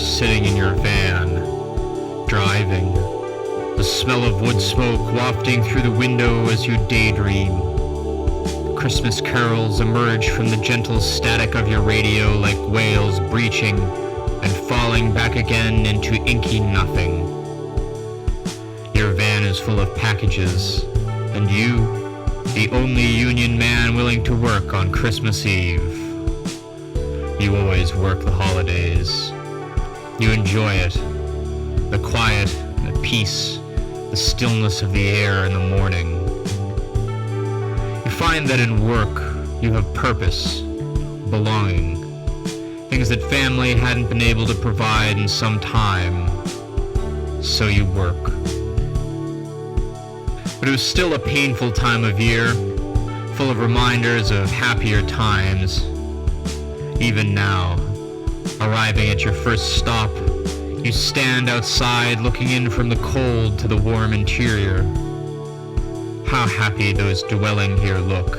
sitting in your van, driving, the smell of wood smoke wafting through the window as you daydream. Christmas carols emerge from the gentle static of your radio like whales breaching and falling back again into inky nothing. Your van is full of packages, and you, the only union man willing to work on Christmas Eve. You always work the holidays. You enjoy it, the quiet, the peace, the stillness of the air in the morning. You find that in work you have purpose, belonging, things that family hadn't been able to provide in some time, so you work. But it was still a painful time of year, full of reminders of happier times. Even now, arriving at your first stop, you stand outside looking in from the cold to the warm interior. How happy those dwelling here look,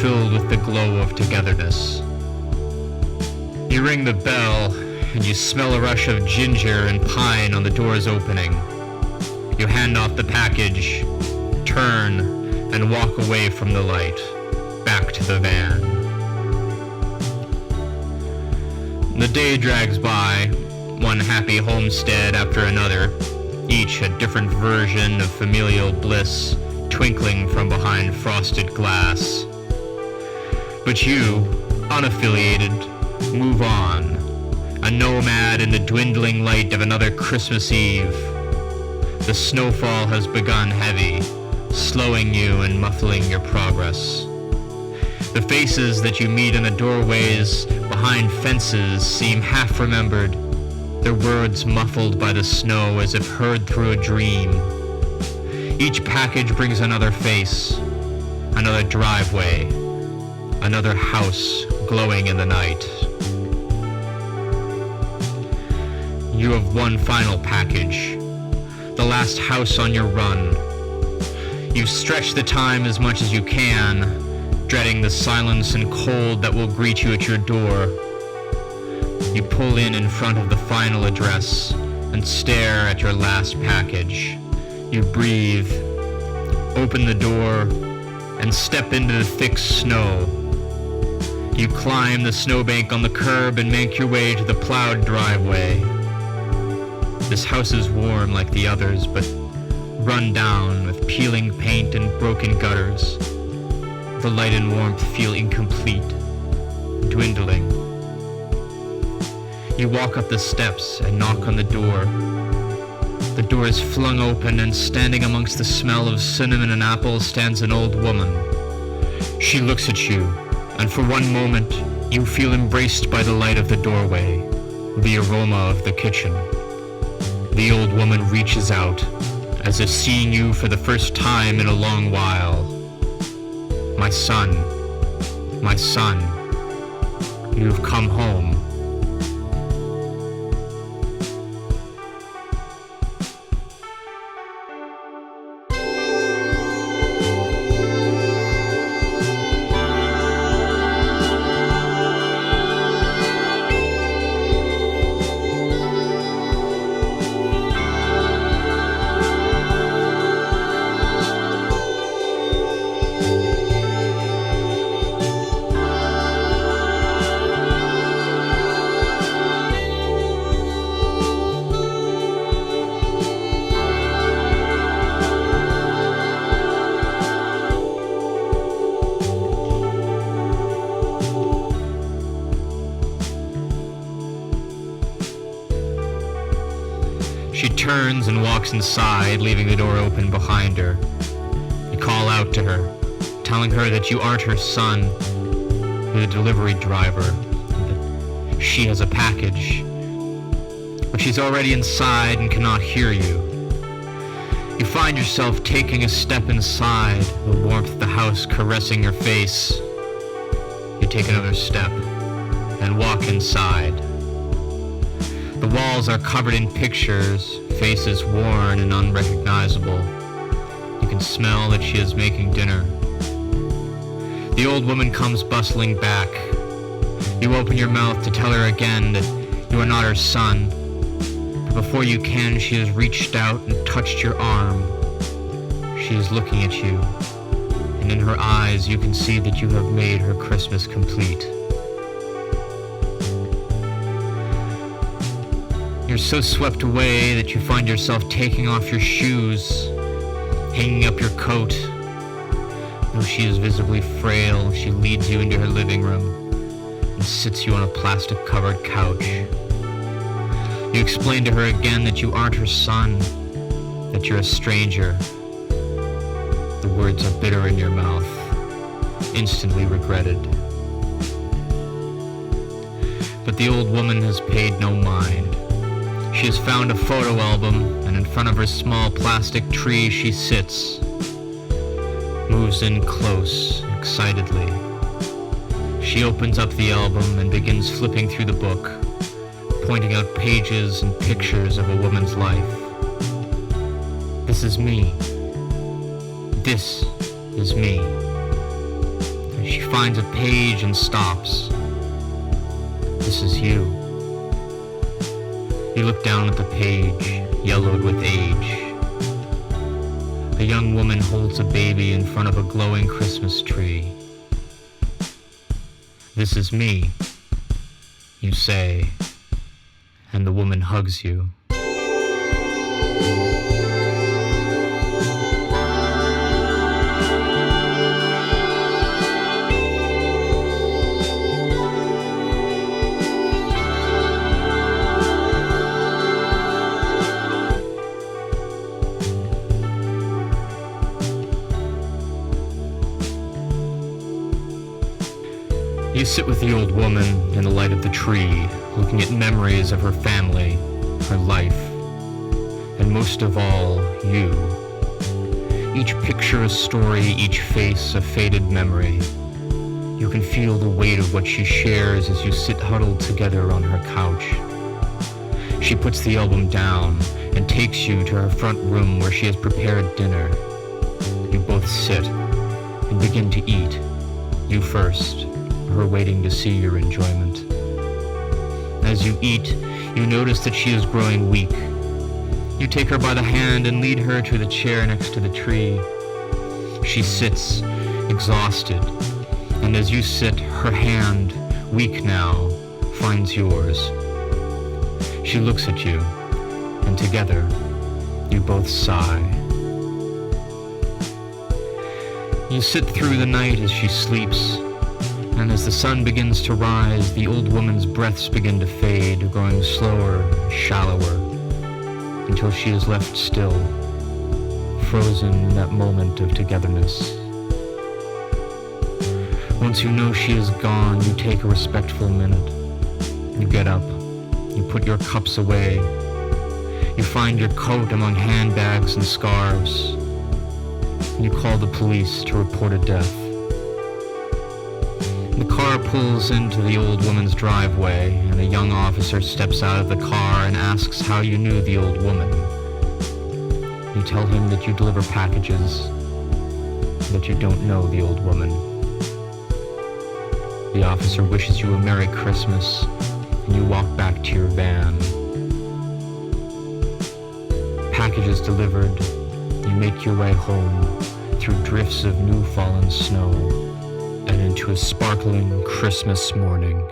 filled with the glow of togetherness. You ring the bell, and you smell a rush of ginger and pine on the door's opening. You hand off the package, turn, and walk away from the light, back to the van. The day drags by, one happy homestead after another, each a different version of familial bliss, twinkling from behind frosted glass. But you, unaffiliated, move on, a nomad in the dwindling light of another Christmas Eve. The snowfall has begun heavy, slowing you and muffling your progress. The faces that you meet in the doorways behind fences seem half-remembered, their words muffled by the snow as if heard through a dream. Each package brings another face, another driveway, another house glowing in the night. You have one final package, the last house on your run. You stretch the time as much as you can, dreading the silence and cold that will greet you at your door. You pull in front of the final address and stare at your last package. You breathe, open the door, and step into the thick snow. You climb the snowbank on the curb and make your way to the plowed driveway. This house is warm like the others, but run down with peeling paint and broken gutters. The light and warmth feel incomplete, dwindling. You walk up the steps and knock on the door. The door is flung open, and standing amongst the smell of cinnamon and apples stands an old woman. She looks at you, and for one moment you feel embraced by the light of the doorway, the aroma of the kitchen. The old woman reaches out, as if seeing you for the first time in a long while. My son, you've come home. She turns and walks inside, leaving the door open behind her. You call out to her, telling her that you aren't her son, you're the delivery driver, and that she has a package. But she's already inside and cannot hear you. You find yourself taking a step inside, the warmth of the house caressing your face. You take another step and walk inside. The walls are covered in pictures, faces worn and unrecognizable. You can smell that she is making dinner. The old woman comes bustling back. You open your mouth to tell her again that You are not her son, but before you can, she has reached out and touched your arm. She is looking at you, and in her eyes you can see that you have made her Christmas complete. You're so swept away that you find yourself taking off your shoes, hanging up your coat. Though she is visibly frail, she leads you into her living room and sits you on a plastic-covered couch. You explain to her again that you aren't her son, that you're a stranger. The words are bitter in your mouth, instantly regretted. But the old woman has paid no mind. She has found a photo album, and in front of her small plastic tree she sits, moves in close, excitedly. She opens up the album and begins flipping through the book, pointing out pages and pictures of a woman's life. This is me. This is me. She finds a page and stops. This is you. You look down at the page, yellowed with age. A young woman holds a baby in front of a glowing Christmas tree. This is me, you say, and the woman hugs you. You sit with the old woman in the light of the tree, looking at memories of her family, her life, and most of all, you. Each picture a story, each face a faded memory. You can feel the weight of what she shares as you sit huddled together on her couch. She puts the album down and takes you to her front room where she has prepared dinner. You both sit and begin to eat, you first, her waiting to see your enjoyment. As you eat, you notice that she is growing weak. You take her by the hand and lead her to the chair next to the tree. She sits, exhausted, and as you sit, her hand, weak now, finds yours. She looks at you, and together, you both sigh. You sit through the night as she sleeps, and as the sun begins to rise, the old woman's breaths begin to fade, growing slower, shallower, until she is left still, frozen in that moment of togetherness. Once you know she is gone, you take a respectful minute. You get up, you put your cups away, you find your coat among handbags and scarves, and you call the police to report a death. The car pulls into the old woman's driveway, and a young officer steps out of the car and asks how you knew the old woman. You tell him that you deliver packages, that you don't know the old woman. The officer wishes you a Merry Christmas, and you walk back to your van. Packages delivered, you make your way home through drifts of new fallen snow and into a sparkling Christmas morning.